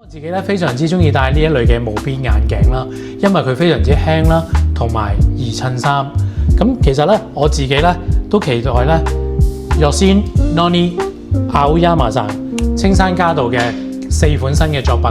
我自己咧非常之中意戴呢一類嘅無邊眼鏡啦，因為佢非常之輕啦，同埋易襯衫。咁其實咧我自己咧都期待咧Yoshii Noni Aoyama さん青山嘉道嘅4款新嘅作品。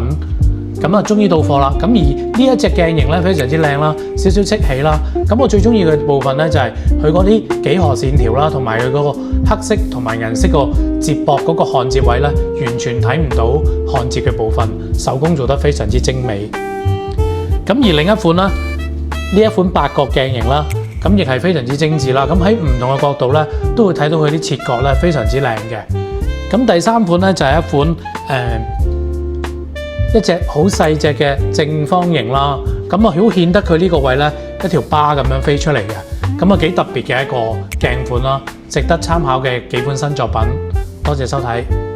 咁啊，終於到貨啦！咁而呢一隻鏡型咧非常之靚啦，少少戚起啦。咁我最中意嘅部分咧就係佢嗰啲幾何線條啦，同埋佢嗰個黑色同埋銀色個接駁嗰個焊接位咧，完全睇唔到焊接嘅部分，手工做得非常之精美。咁而另一款啦，呢一款八角鏡型啦，咁亦係非常之精緻啦。咁喺唔同嘅角度咧，都會睇到佢啲切角咧非常之靚嘅。咁第三款咧就係一款一隻好細隻嘅正方形啦，咁啊好顯得佢呢個位咧一條疤咁樣飛出嚟嘅，咁啊幾特別嘅一個鏡款啦，值得參考嘅幾款新作品。多謝收睇。